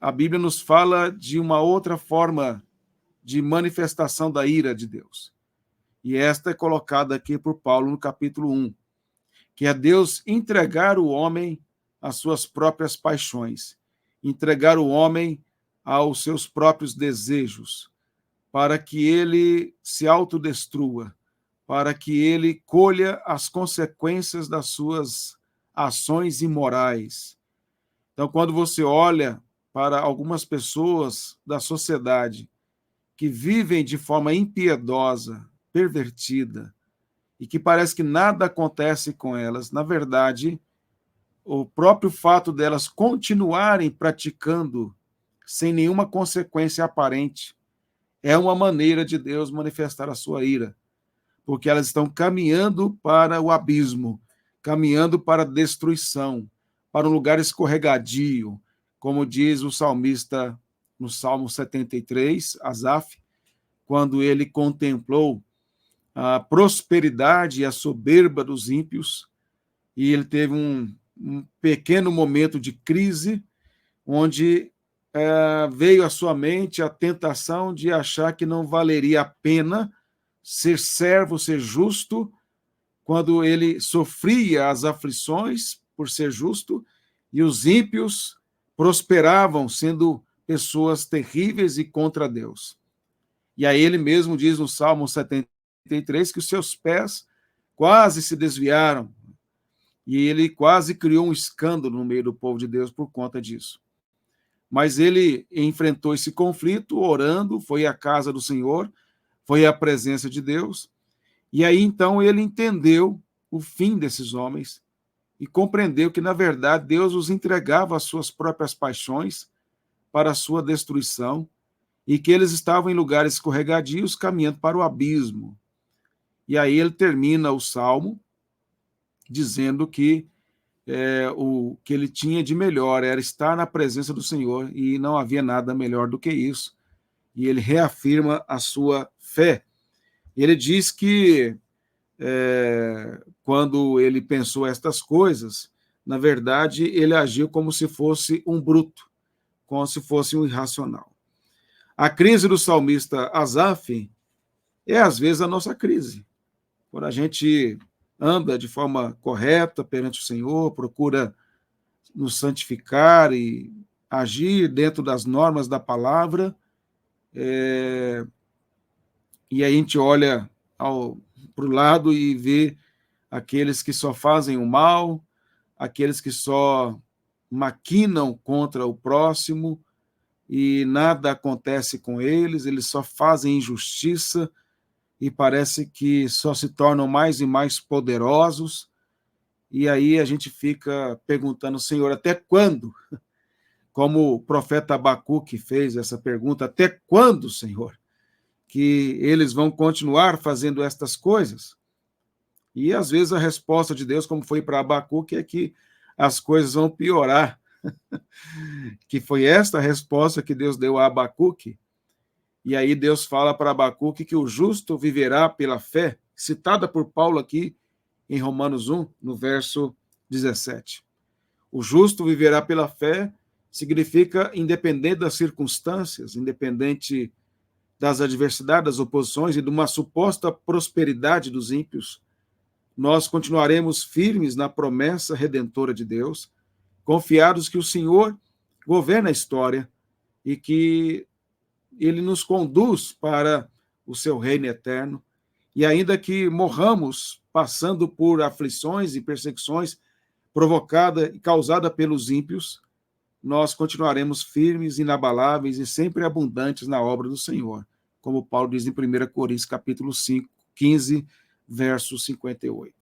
a Bíblia nos fala de uma outra forma de manifestação da ira de Deus. E esta é colocada aqui por Paulo no capítulo 1, que é Deus entregar o homem às suas próprias paixões, entregar o homem aos seus próprios desejos, para que ele se autodestrua, para que ele colha as consequências das suas ações imorais. Então, quando você olha para algumas pessoas da sociedade que vivem de forma impiedosa, pervertida, e que parece que nada acontece com elas, na verdade, o próprio fato delas continuarem praticando sem nenhuma consequência aparente é uma maneira de Deus manifestar a sua ira, porque elas estão caminhando para o abismo, caminhando para a destruição, para um lugar escorregadio, como diz o salmista no Salmo 73, Asaf, quando ele contemplou a prosperidade e a soberba dos ímpios, e ele teve um pequeno momento de crise, onde veio à sua mente a tentação de achar que não valeria a pena ser servo, ser justo, quando ele sofria as aflições por ser justo, e os ímpios prosperavam, sendo pessoas terríveis e contra Deus. E aí ele mesmo diz no Salmo 73 que os seus pés quase se desviaram, e ele quase criou um escândalo no meio do povo de Deus por conta disso. Mas ele enfrentou esse conflito orando, foi à casa do Senhor, foi à presença de Deus, e aí então ele entendeu o fim desses homens e compreendeu que, na verdade, Deus os entregava às suas próprias paixões para a sua destruição e que eles estavam em lugares escorregadios caminhando para o abismo. E aí ele termina o Salmo dizendo que o que ele tinha de melhor era estar na presença do Senhor e não havia nada melhor do que isso. E ele reafirma a sua fé. Ele diz que quando ele pensou estas coisas, na verdade, ele agiu como se fosse um bruto, como se fosse um irracional. A crise do salmista Asaf é, às vezes, a nossa crise. Quando a gente anda de forma correta perante o Senhor, procura nos santificar e agir dentro das normas da palavra, e aí a gente olha para o lado e vê aqueles que só fazem o mal, aqueles que só maquinam contra o próximo e nada acontece com eles, eles só fazem injustiça e parece que só se tornam mais e mais poderosos, e aí a gente fica perguntando, Senhor, até quando? Como o profeta Abacuque fez essa pergunta, até quando, Senhor, que eles vão continuar fazendo estas coisas? E às vezes a resposta de Deus, como foi para Abacuque, é que as coisas vão piorar. Que foi esta a resposta que Deus deu a Abacuque. E aí Deus fala para Abacuque que o justo viverá pela fé, citada por Paulo aqui em Romanos 1, no verso 17. O justo viverá pela fé significa independente das circunstâncias, independente das adversidades, das oposições e de uma suposta prosperidade dos ímpios, nós continuaremos firmes na promessa redentora de Deus, confiados que o Senhor governa a história e que ele nos conduz para o seu reino eterno, e ainda que morramos passando por aflições e perseguições provocada e causada pelos ímpios, nós continuaremos firmes, inabaláveis e sempre abundantes na obra do Senhor, como Paulo diz em 1 Coríntios capítulo 5, 15, verso 58.